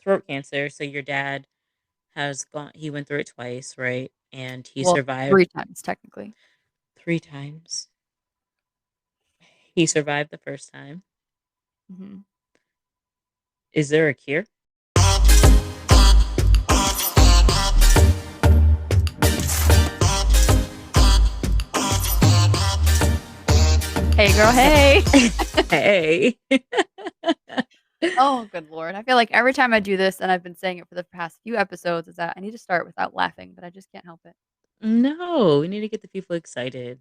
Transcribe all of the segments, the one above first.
throat cancer. So your dad he went through it twice, right? And he Well, survived 3 times technically. 3 times. He survived the first time. Hmm. Is there a cure? Hey, girl, hey. Hey. Oh, good Lord. I feel like every time I do this, and I've been saying it for the past few episodes, is that I need to start without laughing, but I just can't help it, No, we need to get the people excited.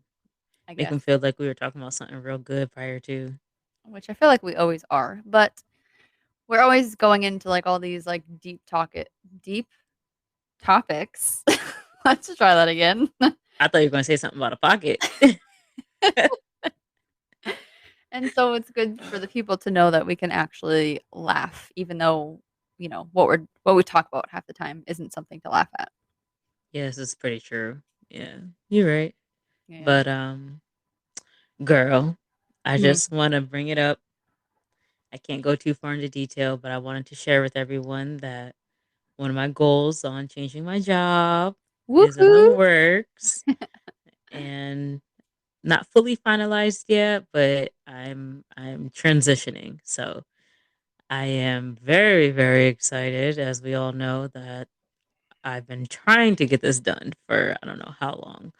I Make guess, them feel like we were talking about something real good prior to. which I feel like we always are. But we're always going into like all these like deep topics. Let's try that again. I thought you were going to say something about a pocket. And so it's good for the people to know that we can actually laugh, even though, what we talk about half the time isn't something to laugh at. Yes, it's pretty true. Yeah, you're right. Yeah. But girl, I Mhm. just want to bring it up. I can't go too far into detail, but I wanted to share with everyone that one of my goals on changing my job is in the Woohoo! works and not fully finalized yet, but I'm transitioning. So I am very, very excited, as we all know, that I've been trying to get this done for I don't know how long,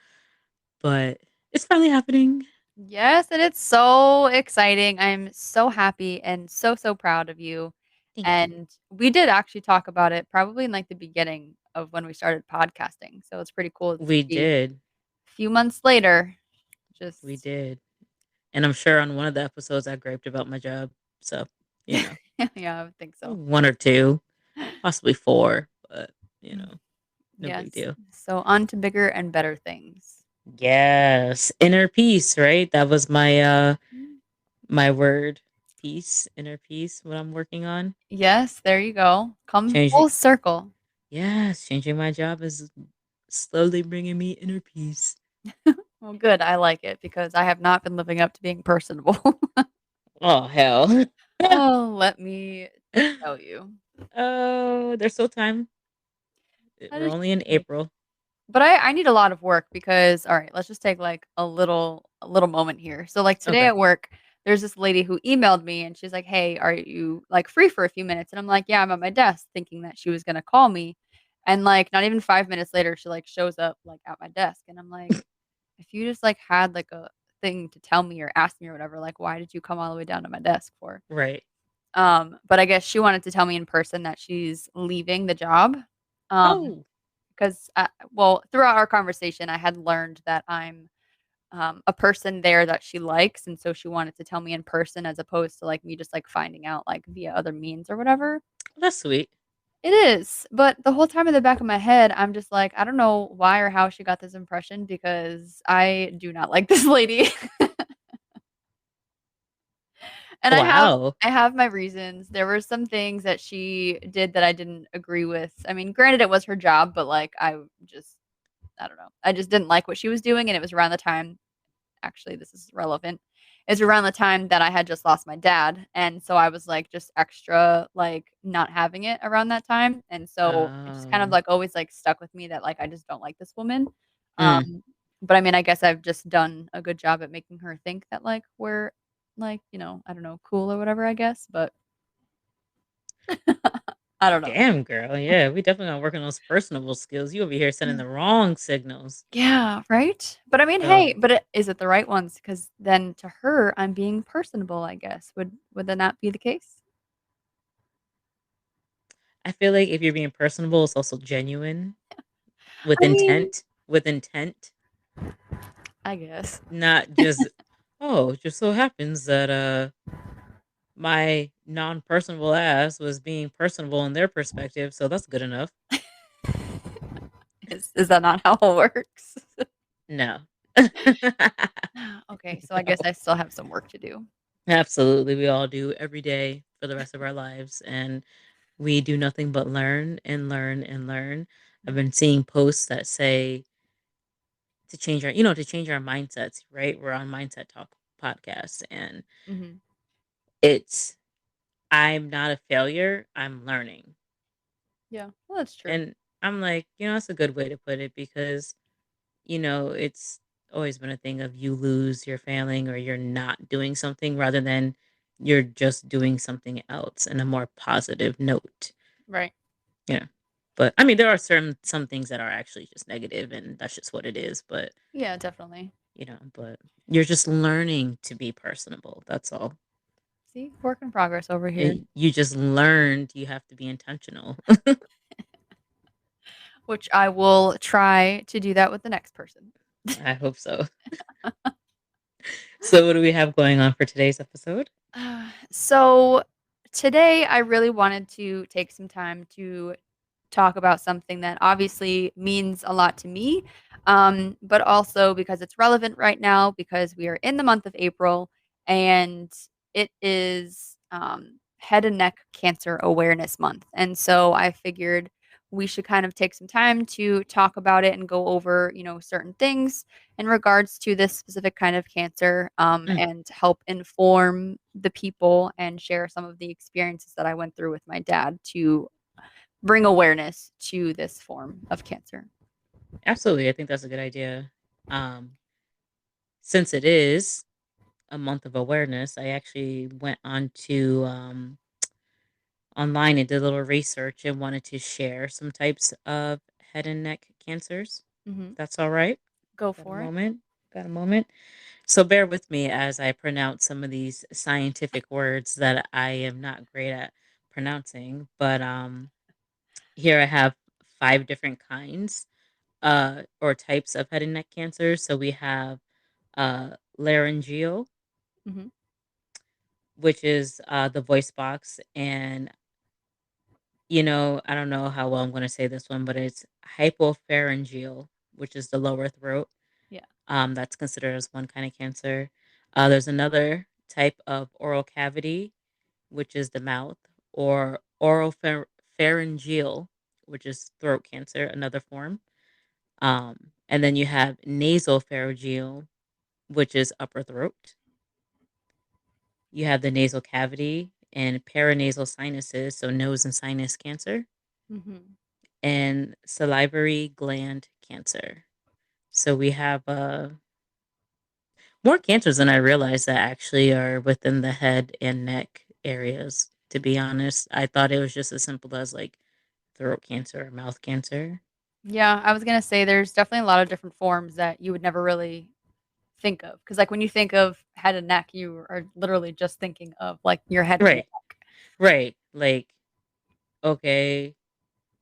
but it's finally happening. Yes, and it's so exciting. I'm so happy and so, so proud of you. Thank you. And we did actually talk about it probably in like the beginning of when we started podcasting. So it's pretty cool to We see did. a few months later. We Just, did. And I'm sure on one of the episodes I griped about my job. So, you know, yeah, I would think so. one or two, possibly four, but, you know, no big Yes. deal. So on to bigger and better things. Yes. Inner peace, right? That was my word. Peace, inner peace, what I'm working on. Yes, there you go. Come Changing full circle. yes, changing my job is slowly bringing me inner peace. Well, good. I like it because I have not been living up to being personable. Oh hell. Oh, let me tell you. Oh, there's still time. That We're is only in true. April. But I need a lot of work because all right, let's just take like a little moment here. So like today Okay. at work, there's this lady who emailed me and she's like, "Hey, are you like free for a few minutes?" And I'm like, "Yeah, I'm at my desk," thinking that she was gonna call me. And like not even 5 minutes later, she like shows up like at my desk, and I'm like, if you just like had like a thing to tell me or ask me or whatever, like why did you come all the way down to my desk for? Right. But I guess she wanted to tell me in person that she's leaving the job. Um, Oh. because well, throughout our conversation, I had learned that I'm a person there that she likes, and so she wanted to tell me in person as opposed to like me just like finding out like via other means or whatever. That's sweet. It is, but the whole time in the back of my head, I'm just like, I don't know why or how she got this impression because I do not like this lady. And I have Wow. I have my reasons. There were some things that she did that I didn't agree with. I mean, granted it was her job, but like just I don't know. I just didn't like what she was doing, and it was around the time actually this is relevant. It's around the time that I had just lost my dad, and so I was like just extra like not having it around that time, and so it just kind of Um like always like stuck with me that like I just don't like this woman. mm, Um, but I mean, I guess I've just done a good job at making her think that like we're like I don't know, cool or whatever. I guess, but I don't know. damn girl. Yeah, we definitely gonna work on those personable skills. You over here sending the wrong signals. Yeah, right? But I mean, hey, Oh. but is it the right ones? Because then to her, I'm being personable, I guess. Would that not be the case? I feel like if you're being personable, it's also genuine with I mean, intent. With intent. I guess. Not just oh, it just so happens that my non-personable ass was being personable in their perspective, so that's good enough. Is that not how it works? No. Okay, so I guess I still have some work to do. Absolutely, we all do every day for the rest of our lives, and we do nothing but learn and learn and learn. I've been seeing posts that say to change our, to change our mindsets, right? We're on Mindset Talk podcast, and Mhm. it's I'm not a failure. I'm learning. Yeah. Well, that's true. And I'm like, that's a good way to put it because, it's always been a thing of you lose your failing or you're not doing something rather than you're just doing something else in a more positive note. Right. Yeah. But I mean, there are some things that are actually just negative and that's just what it is. But, Yeah, definitely. but you're just learning to be personable. That's all. See, work in progress over here, You just learned you have to be intentional. which I will try to do that with the next person. I hope so. So, what do we have going on for today's episode? So today I really wanted to take some time to talk about something that obviously means a lot to me, but also because it's relevant right now because we are in the month of April and it is Head and Neck Cancer Awareness Month. And so I figured we should kind of take some time to talk about it and go over, certain things in regards to this specific kind of cancer, Mm, and help inform the people and share some of the experiences that I went through with my dad to bring awareness to this form of cancer. absolutely. I think that's a good idea. Um, since it is a month of awareness, I actually went on to online and did a little research and wanted to share some types of head and neck cancers. Hmm. That's all right. Go Got a for it. moment? Got a moment? So bear with me as I pronounce some of these scientific words that I am not great at pronouncing. But here I have five different kinds or types of head and neck cancer. So we have laryngeal, Hmm. which is the voice box, and I don't know how well I'm going to say this one, but it's hypopharyngeal, which is the lower throat. Yeah. That's considered as one kind of cancer. There's another type of oral cavity, which is the mouth, or pharyngeal, which is throat cancer, another form. And then you have nasal pharyngeal, which is upper throat. You have the nasal cavity and paranasal sinuses, so nose and sinus cancer, Hmm. and salivary gland cancer. So we have more cancers than I realized that actually are within the head and neck areas. To be honest, I thought it was just as simple as like throat cancer or mouth cancer. Yeah, I was gonna say there's definitely a lot of different forms that you would never really think of because, like, when you think of head and neck, you are literally just thinking of like your head and your Right, neck. right. Like, okay,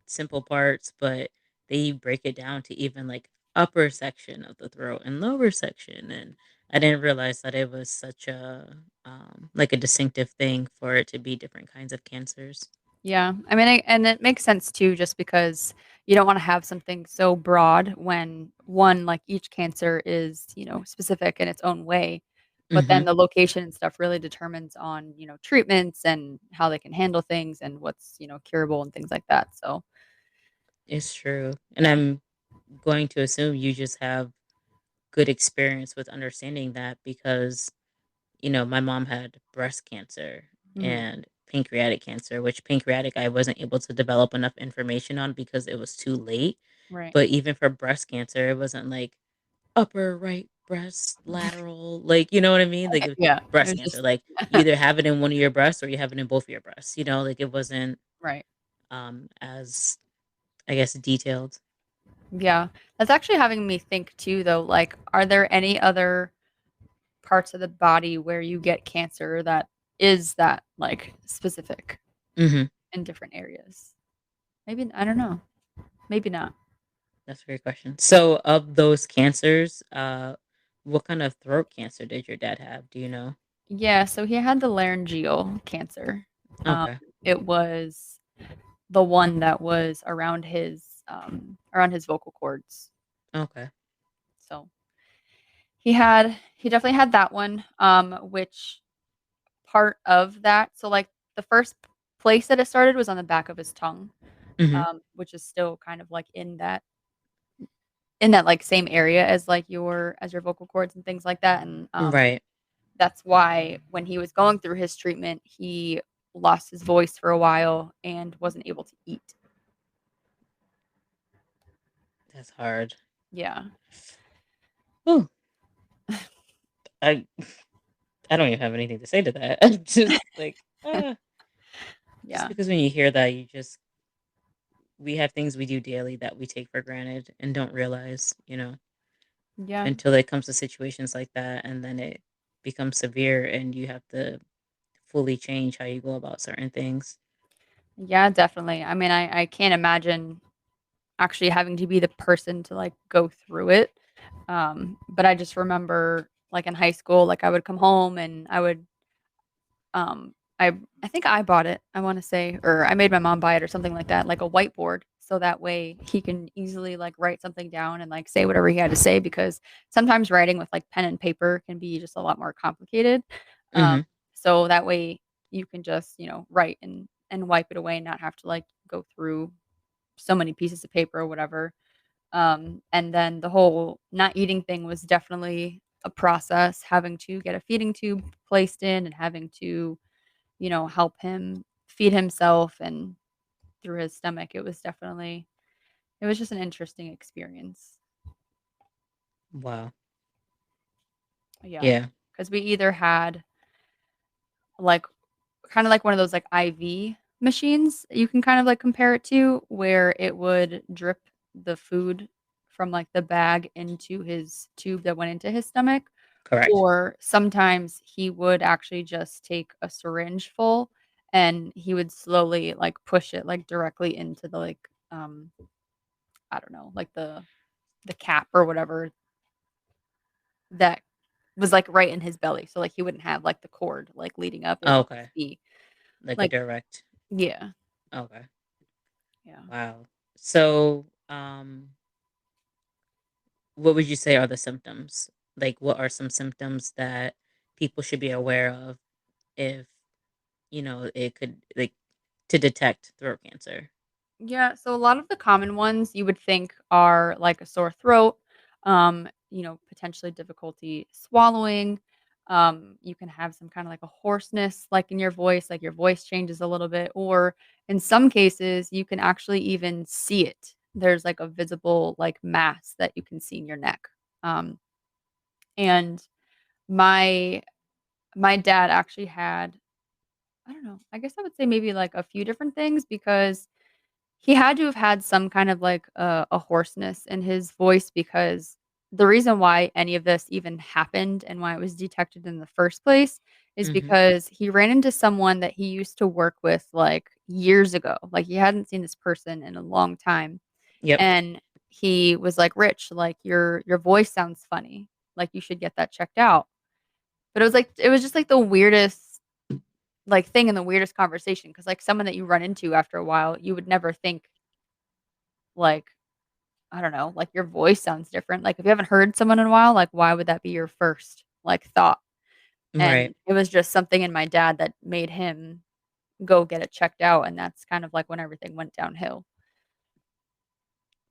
simple parts, but they break it down to even like upper section of the throat and lower section. And I didn't realize that it was such a like a distinctive thing for it to be different kinds of cancers. Yeah, I mean, and it makes sense too, just because you don't want to have something so broad when one, like each cancer is, specific in its own way, but Hmm. then the location and stuff really determines on, treatments and how they can handle things and what's, curable and things like that. So, It's true. And yeah. I'm going to assume you just have good experience with understanding that because, my mom had breast cancer Mhm. and pancreatic cancer, which pancreatic I wasn't able to develop enough information on because it was too late. Right. But even for breast cancer, it wasn't like upper right breast, lateral, like, you know what I mean? Like Yeah. It breast was cancer, just like you either have it in one of your breasts or you have it in both of your breasts, like it wasn't right. as I guess detailed. Yeah. That's actually having me think too, though, like, are there any other parts of the body where you get cancer that is that like specific Hmm. in different areas? Maybe I don't know. Maybe not. That's a great question. So of those cancers, what kind of throat cancer did your dad have? Do you know? Yeah, so he had the laryngeal cancer. Um, Okay. it was the one that was around his vocal cords. Okay. So he definitely had that one. Which part of that? So like the first place that it started was on the back of his tongue, Hmm. which is still kind of like in that like same area as like your vocal cords and things like that. And Right. that's why when he was going through his treatment, he lost his voice for a while and wasn't able to eat. That's hard. Yeah. Whew. I I don't even have anything to say to that. I'm just like, just Yeah. because when you hear that, you just we have things we do daily that we take for granted and don't realize, Yeah. until it comes to situations like that, and then it becomes severe, and you have to fully change how you go about certain things. Yeah, definitely. I mean, I can't imagine actually having to be the person to, like, go through it. But I just remember, like, in high school, like, I would come home and I would, I think I bought it, I wanna say, or I made my mom buy it or something like that, like a whiteboard, so that way he can easily, like, write something down and, like, say whatever he had to say because sometimes writing with, like, pen and paper can be just a lot more complicated. Um, Hmm. so that way you can just, write and wipe it away and not have to, like, go through so many pieces of paper or whatever. And then the whole not eating thing was definitely a process, having to get a feeding tube placed in and having to, help him feed himself and through his stomach. It was just an interesting experience. Wow. Yeah. Yeah. Because we either had like kind of like one of those like IV machines you can kind of like compare it to where it would drip the food from like the bag into his tube that went into his stomach. Correct. Or sometimes he would actually just take a syringe full and he would slowly like push it like directly into the like I don't know, like the cap or whatever that was like right in his belly. So like he wouldn't have like the cord like leading up. It would Okay. just be Like a like direct. yeah. Okay. Yeah. Wow. So, what would you say are the symptoms? Like, what are some symptoms that people should be aware of if, it could, like, to detect throat cancer? Yeah, so a lot of the common ones you would think are like a sore throat, potentially difficulty swallowing. You can have some kind of like a hoarseness, like in your voice, like your voice changes a little bit, or in some cases, you can actually even see it. There's like a visible like mass that you can see in your neck. And my my dad actually had, I don't know, I guess I would say maybe like a few different things because he had to have had some kind of like a hoarseness in his voice because the reason why any of this even happened and why it was detected in the first place is Mhm. because he ran into someone that he used to work with like years ago. Like he hadn't seen this person in a long time. Yep. And he was like, "Rich, like your voice sounds funny. Like you should get that checked out." But it was just like the weirdest like thing in the weirdest conversation because like someone that you run into after a while, you would never think like I don't know, like, your voice sounds different, like, if you haven't heard someone in a while, like, why would that be your first, like, thought? Right. And it was just something in my dad that made him go get it checked out, and that's kind of, like, when everything went downhill.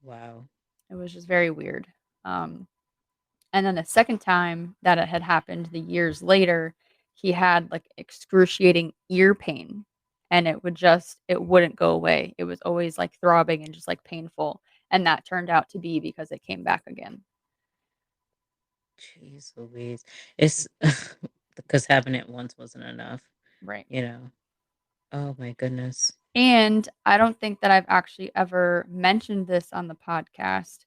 Wow. It was just very weird. Um, and then the second time that it had happened, the years later, he had, like, excruciating ear pain, and it wouldn't go away. It was always, like, throbbing and just, like, painful, and that turned out to be because it came back again. Jeez Louise. It's because having it once wasn't enough, Right. you know? Oh my goodness. And I don't think that I've actually ever mentioned this on the podcast,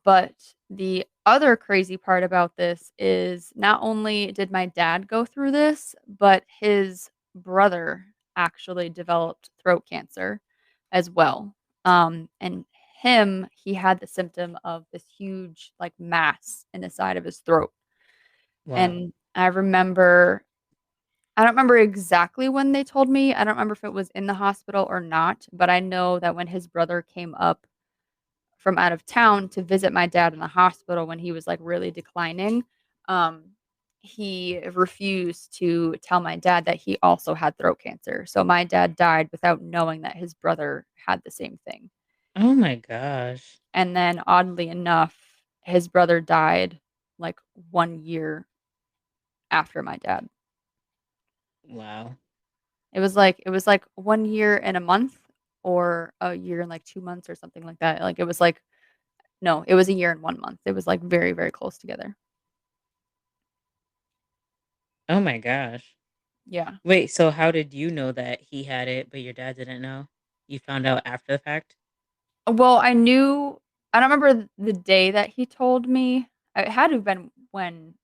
but the other crazy part about this is not only did my dad go through this, but his brother actually developed throat cancer as well. And he had the symptom of this huge like mass in the side of his throat. Wow. And I don't remember exactly when they told me. I don't remember if it was in the hospital or not, but I know that when his brother came up from out of town to visit my dad in the hospital when he was like really declining, um, he refused to tell my dad that he also had throat cancer. So my dad died without knowing that his brother had the same thing. Oh my gosh. And then oddly enough, his brother died like 1 year after my dad. Wow. It was like 1 year and a month or a year and like 2 months or something like that. Like it was like No, it was a year and 1 month. It was, like, very, very close together. Oh my gosh. Yeah. Wait, so how did you know that he had it, but your dad didn't know? You found out after the fact? Well, I don't remember the day that he told me. It had to have been when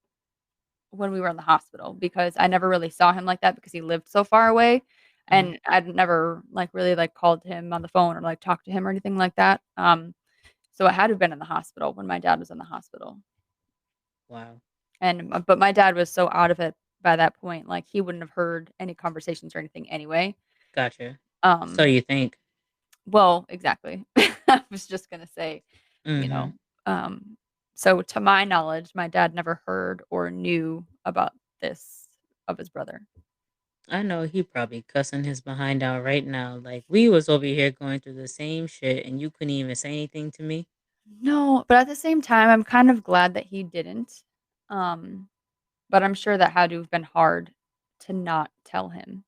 we were in the hospital because I never really saw him like that because he lived so far away, Mhm. and I'd never, like, really, like, called him on the phone or, like, talked to him or anything like that. So it had to have been in the hospital when my dad was in the hospital. Wow. And but my dad was so out of it by that point, like, he wouldn't have heard any conversations or anything anyway. Gotcha. So Um, you think. well, exactly. I was just gonna say, you Mhm. know, um, so to my knowledge, my dad never heard or knew about this of his brother. I know he probably cussing his behind out right now. Like we was over here going through the same shit and you couldn't even say anything to me. No, but at the same time, I'm kind of glad that he didn't. Um, but I'm sure that had to have been hard to not tell him.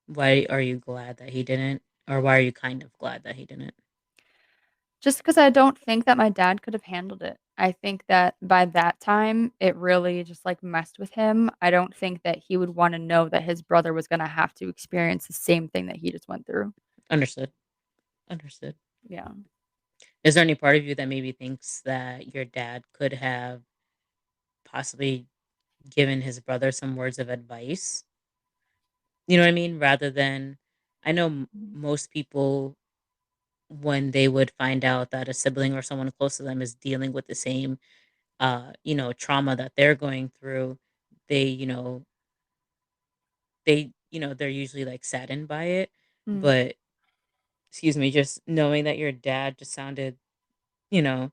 Why are you glad that he didn't? Or why are you kind of glad that he didn't? Just because I don't think that my dad could have handled it. I think that by that time, it really just, like, messed with him. I don't think that he would wanna know that his brother was gonna have to experience the same thing that he just went through. Understood. Understood. Yeah. Is there any part of you that maybe thinks that your dad could have possibly given his brother some words of advice? You know what I mean? Rather than, I know Mhm. most people, when they would find out that a sibling or someone close to them is dealing with the same, trauma that they're going through, they, they're usually like saddened by it. Mm. But, excuse me, just knowing that your dad just you know,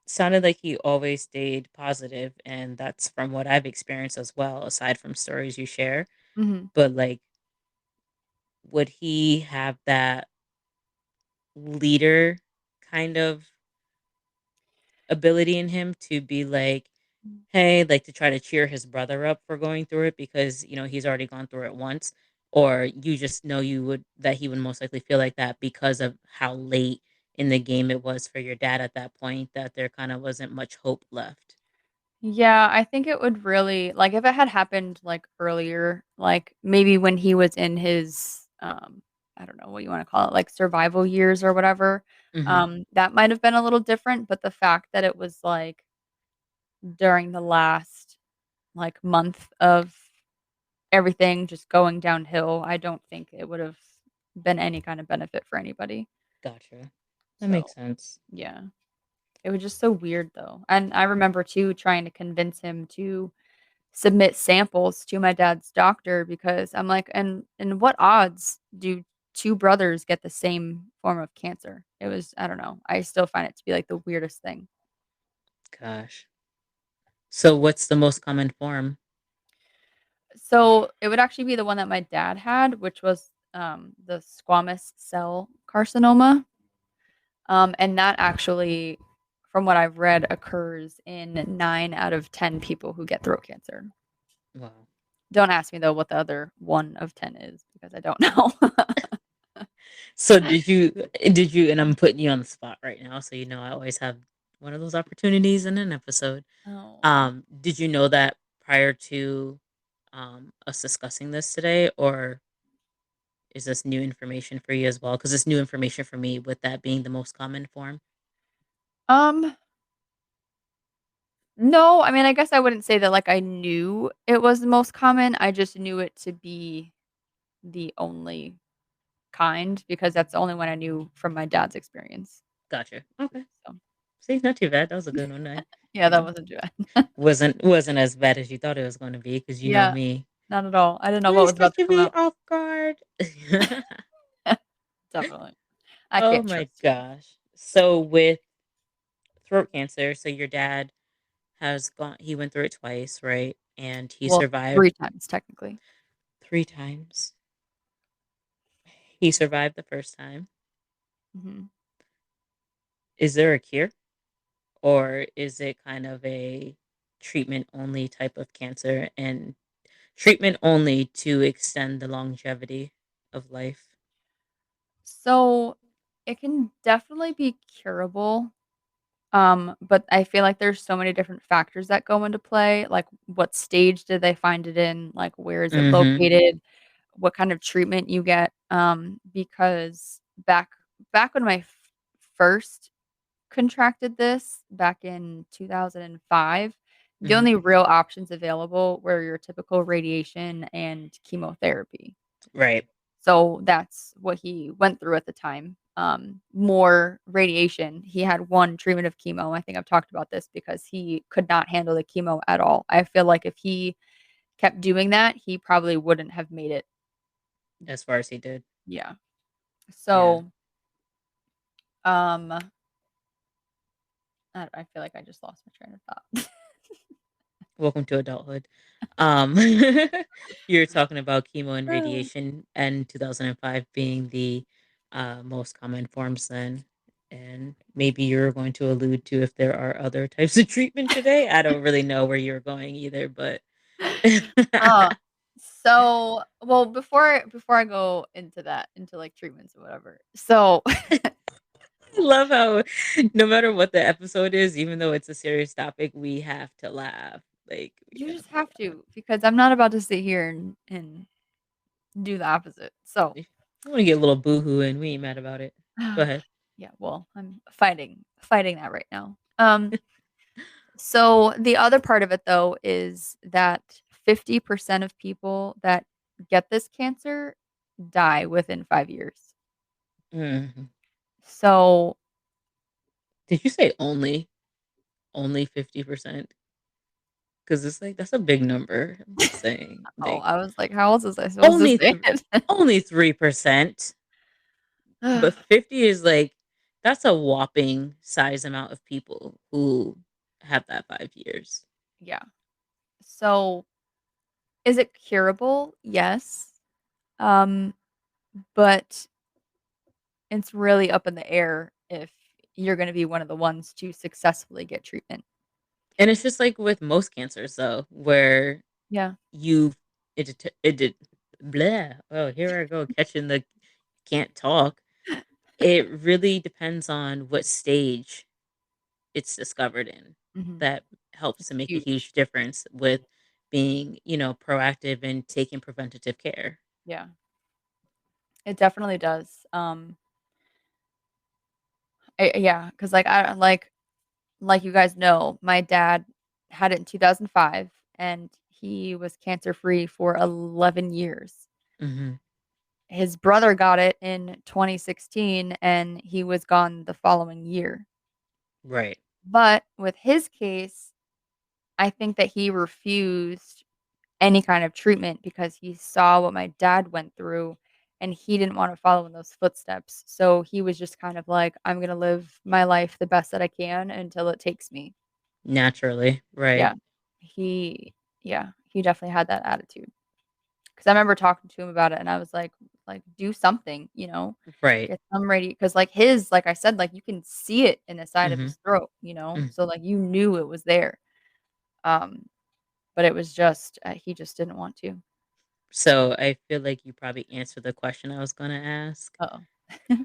sounded like he always stayed positive, and that's from what I've experienced as well, aside from stories you share. Mhm. But like, would he have that leader kind of ability in him to be like, Mm. hey, like to try to cheer his brother up for going through it because, he's already gone through it once? Or you just know that he would most likely feel like that because of how late in the game it was for your dad at that point, that there kind of wasn't much hope left? Yeah, I think it would really like, if it had happened, like, earlier, like, maybe when he was in his, I don't know what you wanna call it, like, survival years or whatever, Hmm. that might have been a little different, but the fact that it was, like, during the last, like, month of everything just going downhill, I don't think it would've been any kind of benefit for anybody. Gotcha. That makes So, sense. yeah. It was just so weird, though, and I remember too trying to convince him to submit samples to my dad's doctor because I'm like, "And what odds do 2 brothers get the same form of cancer?" It was I don't know, I still find it to be, like, the weirdest thing. Gosh. So what's the most common form? So, it would actually be the one that my dad had, which was, the squamous cell carcinoma, and that actually, from what I've read, occurs in 9 out of 10 people who get throat cancer. Wow. Don't ask me, though, what the other 1 of 10 is because I don't know. So did you, and I'm putting you on the spot right now, so I always have one of those opportunities in an episode. Oh. Did you know that prior to us discussing this today, or is this new information for you as well? Because it's new information for me with that being the most common form. Um, no, I mean, I guess I wouldn't say that, like, I knew it was the most common, I just knew it to be the only kind because that's the only one I knew from my dad's experience. Gotcha. Okay. So, See, not too bad. That was a good one. I, yeah, you that know, wasn't too bad. wasn't as bad as you thought it was going to be, because you know Yeah, me. not at all. I didn't know what Always was about to catching come me out. off guard. Definitely. I Oh can't my trust you. gosh. So with throat cancer, so your dad he went through it twice, right? And he Well, survived 3 times technically. 3 times. He survived the first time. Mhm. Is there a cure, or is it kind of a treatment only type of cancer, and treatment only to extend the longevity of life? So, it can definitely be curable. But I feel like there's so many different factors that go into play, like what stage did they find it in, like where is it Mhm. located, what kind of treatment you get. Because back when first contracted this back in 2005, the Mhm. only real options available were your typical radiation and chemotherapy. Right. So that's what he went through at the time. More radiation. He had one treatment of chemo. I think I've talked about this because he could not handle the chemo at all. I feel like if he kept doing that, he probably wouldn't have made it. As far as he did. Yeah. Yeah. So, I feel like I just lost my train of Welcome to adulthood. You're talking about chemo and thought. radiation, and 2005 being the most common forms then. And maybe you're going to allude to if there are other types of treatment today. I don't really know where you're going either, but Uh, I well, before I go into that, into like treatments or whatever. So love how no matter what the episode is, even though it's a serious topic, we have to laugh. Like we you have just to have laugh. to because I'm not about to sit here and do the opposite. So, If you want to get a little boohoo and we ain't mad about it. Go ahead. yeah, well, I'm fighting that right now. So the other part of it though is that 50% of people that get this cancer die within 5 years. Mhm. So, Did you say only 50%? Because it's like that's a big number. I'm just saying, oh, like I was like, how else was I supposed to only say th- it? only 3%, but 50 is like that's a whopping size amount of people who have that 5 years. Yeah. So, is it curable? Yes. Um, but it's really up in the air if you're going to be one of the ones to successfully get treatment. And it's just like with most cancers, though, where Yeah. you it did blah. Oh, here I go catching the can't talk. It really depends on what stage it's discovered in. Hmm. That helps It's to make a huge. huge difference with being, proactive and taking preventative care. Yeah. It definitely does. Yeah, because like you guys know, my dad had it in 2005, and he was cancer free for 11 years. Hmm. His brother got it in 2016, and he was gone the following year. Right. But with his case, I think that he refused any kind of treatment because he saw what my dad went through and he didn't want to follow in those footsteps. So he was just kind of like, I'm going to live my life the best that I can until it takes me. Naturally. Right. Yeah. He yeah, he definitely had that attitude. Cuz I remember talking to him about it and I was like do something, Right. get some ready cuz like his like I said like you can see it in the side of Hmm. his throat. So like you knew it was there. Um but it was just he just didn't want to. So I feel like you probably answered the question I was going to ask Uh-oh.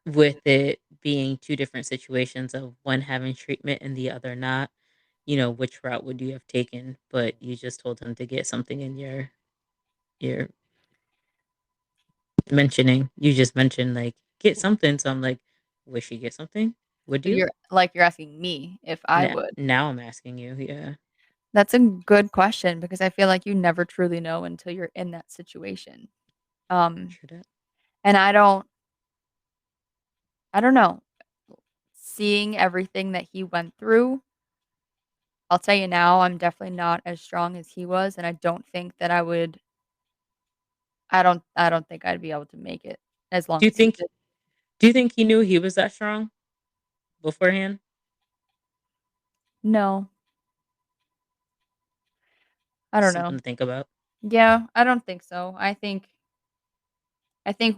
with it being two different situations of one having treatment and the other not. Which route would you have taken? But you just told him to get something in your mentioning. You just mentioned like get something. So I'm like, would she get something? Would So you? you're asking me if I Now, would. now I'm asking you. Yeah, That's a good question because I feel like you never truly know until you're in that situation. Um, true that. and I don't know. Seeing everything that he went through, I'll tell you now, I'm definitely not as strong as he was, and I don't think that I would. I don't think I'd be able to make it as Do long you as he think? did. Do you think he knew he was that strong beforehand? No, I don't Something know. to think about. Yeah, I don't think so. I think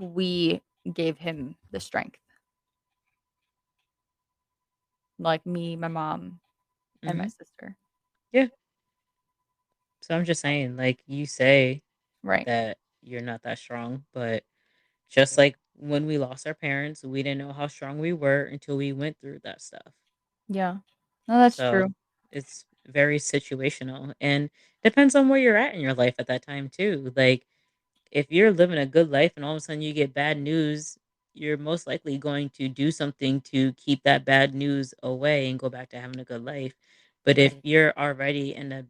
we gave him the strength, like me, my mom, and my Hmm. sister. Yeah. So I'm just saying, like you say Right. that you're not that strong, but just like when we lost our parents, we didn't know how strong we were until we went through that stuff. Yeah. No, that's So true. it's very situational and depends on where you're at in your life at that time too. Like if you're living a good life and all of a sudden you get bad news, you're most likely going to do something to keep that bad news away and go back to having a good life. But if Right. you're already in a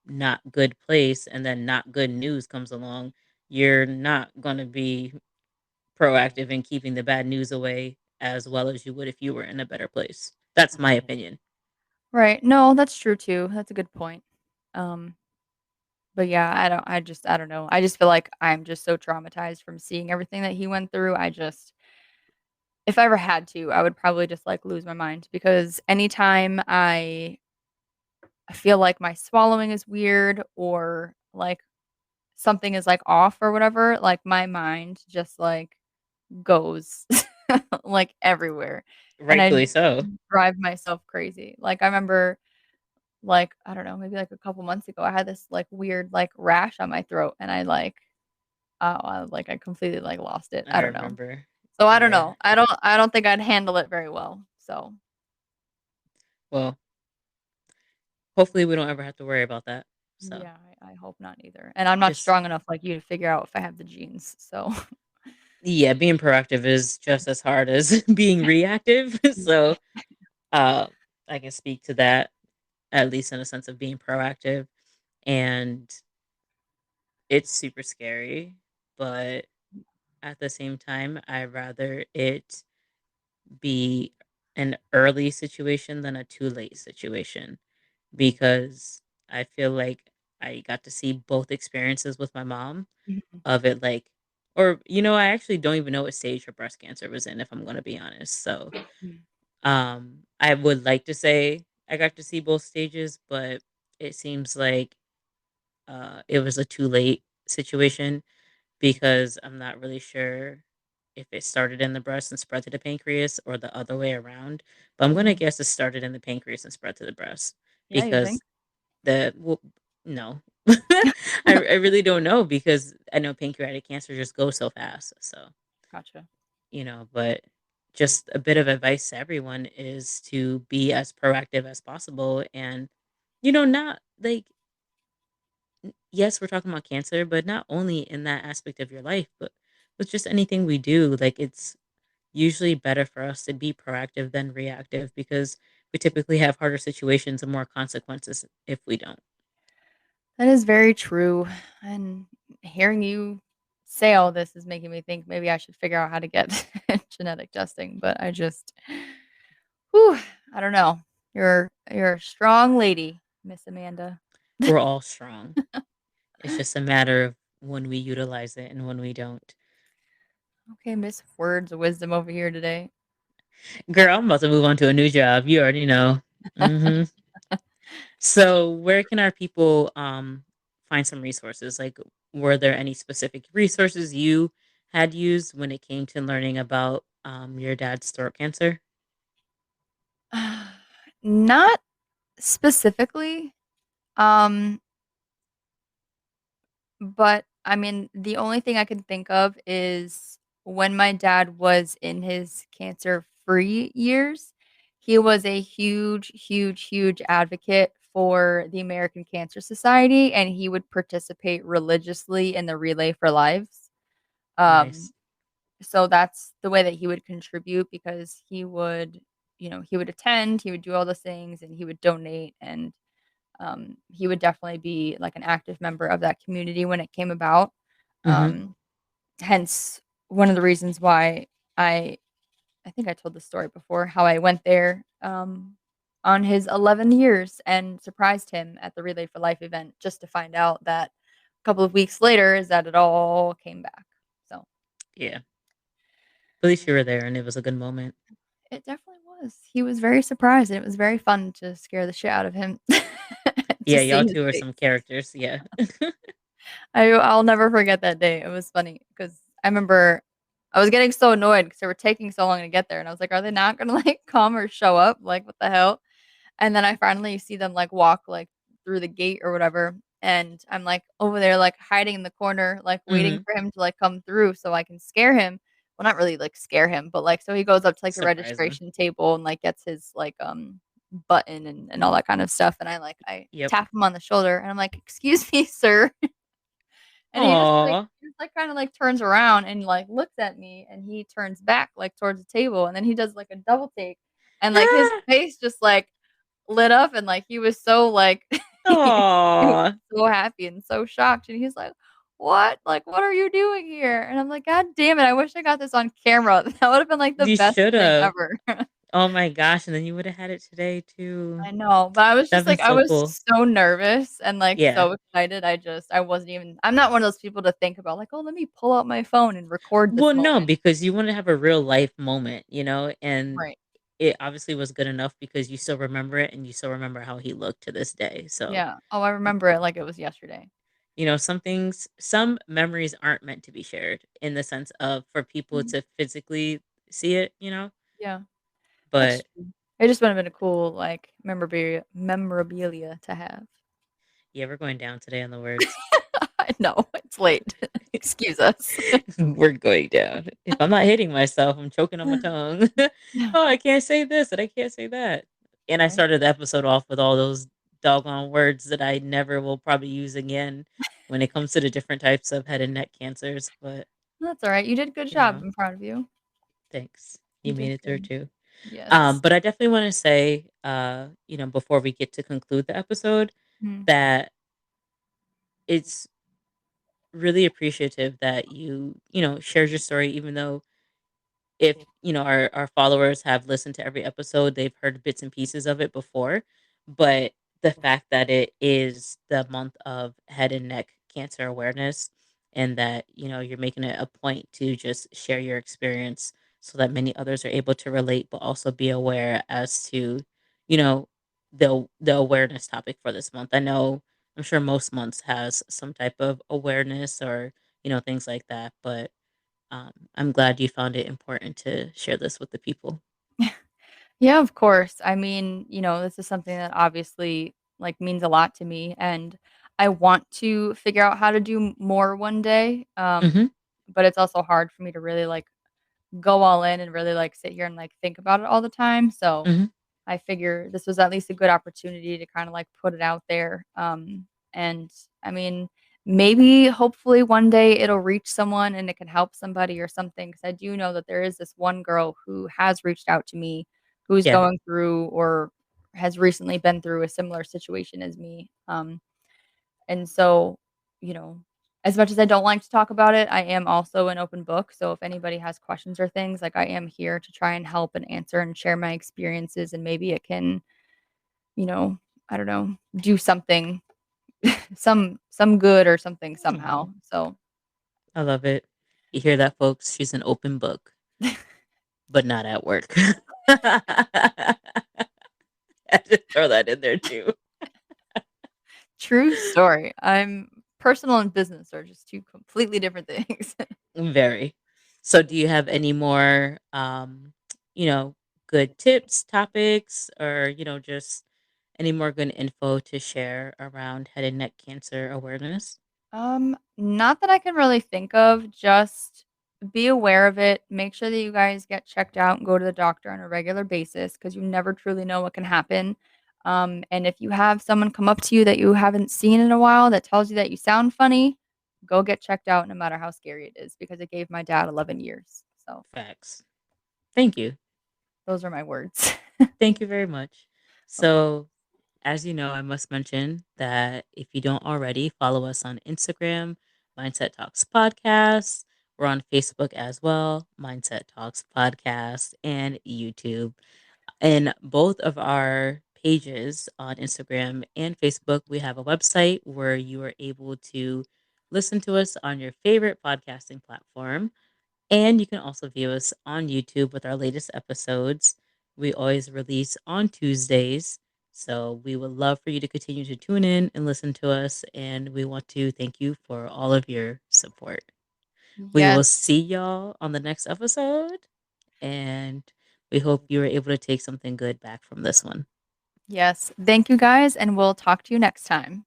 not good place and then not good news comes along, you're not going to be proactive in keeping the bad news away as well as you would if you were in a better place. That's my opinion. Right. No, that's true too. That's a good point. Um, but yeah, I don't know. I just feel like I'm just so traumatized from seeing everything that he went through. If I ever had to, I would probably just like lose my mind because anytime I feel like my swallowing is weird or like something is like off or whatever, like my mind just like goes like everywhere and I Rightfully so. drive myself crazy. Like I remember like I don't know, maybe like a couple months ago I had this like weird like rash on my throat and I completely like lost it. I I don't know. remember. So I don't Yeah. know. I don't think I'd handle it very well. So Well, hopefully we don't ever have to worry about that. So, yeah, I hope not either. And I'm not just strong enough like you to figure out if I have the genes. So yeah, being proactive is just as hard as being reactive. So, uh I can speak to that at least in a sense of being proactive and it's super scary, but at the same time, I'd rather it be an early situation than a too late situation because I feel like I got to see both experiences with my mom Mhm. of it like or I actually don't even know what stage her breast cancer was in if I'm going to be honest. So, Mm. I would like to say I got to see both stages, but it seems like it was a too late situation because I'm not really sure if it started in the breast and spread to the pancreas or the other way around. But I'm gonna Mhm. guess it started in the pancreas and spread to the breast Yeah, you think? because no, I really don't know because I know pancreatic cancer just goes so fast. So Gotcha. but just a bit of advice to everyone is to be as proactive as possible and not like yes, we're talking about cancer, but not only in that aspect of your life, but with just anything we do. Like it's usually better for us to be proactive than reactive because we typically have harder situations and more consequences if we don't. That is very true. And hearing you say all this is making me think maybe I should figure out how to get genetic testing, but whew, I don't know. You're a strong lady, Miss Amanda. We're all strong. It's just a matter of when we utilize it and when we don't. Okay, Miss Words of Wisdom over here today. Girl, I'm about to move on to a new job. You already know. Hmm. So, where can our people find some resources? Like, were there any specific resources you had used when it came to learning about your dad's throat cancer? Not specifically. Um, but I mean, the only thing I can think of is when my dad was in his cancer-free years, he was a huge, huge, huge advocate for the American Cancer Society, and he would participate religiously in the Relay for Lives. Um, Nice. so that's the way that he would contribute because he would attend, he would do all those things, and he would donate and he would definitely be like an active member of that community when it came about. Hmm. Um, hence, one of the reasons why I I think I told the story before how I went there on his 11 years and surprised him at the Relay for Life event just to find out that a couple of weeks later is that it all came back. So Yeah. At least you were there and it was a good moment. it definitely was. He was very surprised and it was very fun to scare the shit out of him to Yeah, see y'all his two are face. some characters. Yeah. I'll never forget that day. It was funny because I remember I was getting so annoyed because they were taking so long to get there, and I was like, "Are they not gonna like come or show up? Like, what the hell?" And then I finally see them like walk like through the gate or whatever, and I'm like over there like hiding in the corner, like waiting Hmm. for him to like come through so I can scare him. well, not really like scare him, but like so he goes up to like the Surprise him. registration table and like gets his like button and all that kind of stuff. And I Yep. tap him on the shoulder and I'm like, "Excuse me, sir." And Aw. he just like kind of like turns around and like looks at me and he turns back like towards the table and then he does like a double take and like his face just like lit up and like he was so like he was Aw. so happy and so shocked and he's like, "What? Like what are you doing here?" And I'm like, "God damn it, I wish I got this on camera." That would have been like the You best should thing have. ever. Oh my gosh, and then you would have had it today too. I know, but I was That'd just been like I so was cool. so nervous and like Yeah. so excited. I wasn't even I'm not one of those people to think about like, "Oh, let me pull out my phone and record Well, this no, moment." because you want to have a real life moment, and Right. it obviously was good enough because you still remember it and you still remember how he looked to this day. So, Yeah. Oh, I remember it like it was yesterday. some memories aren't meant to be shared in the sense of for people Mhm. to physically see it, Yeah, that's but true. It just would have been a cool, like, memorabilia to have. yeah, we're going down today on the words. I know, it's late. Excuse us. We're going down. If I'm not hitting myself, I'm choking on my tongue. Oh, I can't say this and I can't say that. And I Right. started the episode off with all those doggone words that I never will probably use again when it comes to the different types of head and neck cancers. But, That's alright, you did a good you job, know, I'm proud of you. thanks. You You made did it through good. too. Yes. But I definitely want to say, before we get to conclude the episode, Mhm. that it's really appreciative that shared your story, even though if our followers have listened to every episode, they've heard bits and pieces of it before. But the fact that it is the month of head and neck cancer awareness, and that you're making it a point to just share your experience so that many others are able to relate but also be aware as to you know the awareness topic for this month. I'm sure most months has some type of awareness or things like that, but I'm glad you found it important to share this with the people. Yeah, of course. I mean, this is something that obviously, like, means a lot to me, and I want to figure out how to do more one day, Mhm, but it's also hard for me to really, like, go all in and really, like, sit here and, like, think about it all the time, so mhm. I figure this was at least a good opportunity to kinda, like, put it out there, and, I mean, maybe, hopefully, one day it'll reach someone and it can help somebody or something. Because I do know that there is this one girl who has reached out to me who's Yeah, going through or has recently been through a similar situation as me, and so, you know, as much as I don't like to talk about it, I am also an open book, so if anybody has questions or things, like, I am here to try and help and answer and share my experiences, and maybe it can, you know, I don't know, do something, some good or something aw, somehow, so I love it. You hear that, folks? She's an open book, but not at work. I had to throw that in there too. true story. Personal and business are just 2 completely different things. Very. So do you have any more, you know, good tips, topics, or, just any more good info to share around head and neck cancer awareness? Not that I can really think of, just be aware of it, make sure that you guys get checked out and go to the doctor on a regular basis because you never truly know what can happen. And if you have someone come up to you that you haven't seen in a while that tells you that you sound funny, go get checked out no matter how scary it is because it gave my dad 11 years. So Facts. Thank you. those are my words. Thank you very much. Of course. So, as you know, I must mention that if you don't already, follow us on Instagram, Mindset Talks Podcast. We're on Facebook as well, Mindset Talks Podcast, and YouTube. In both of our pages on Instagram and Facebook, we have a website where you are able to listen to us on your favorite podcasting platform. And you can also view us on YouTube with our latest episodes. We always release on Tuesdays. So we would love for you to continue to tune in and listen to us. And we want to thank you for all of your support. We will Yes. see y'all on the next episode. And we hope you were able to take something good back from this one. Yes. Thank you guys, and we'll talk to you next time.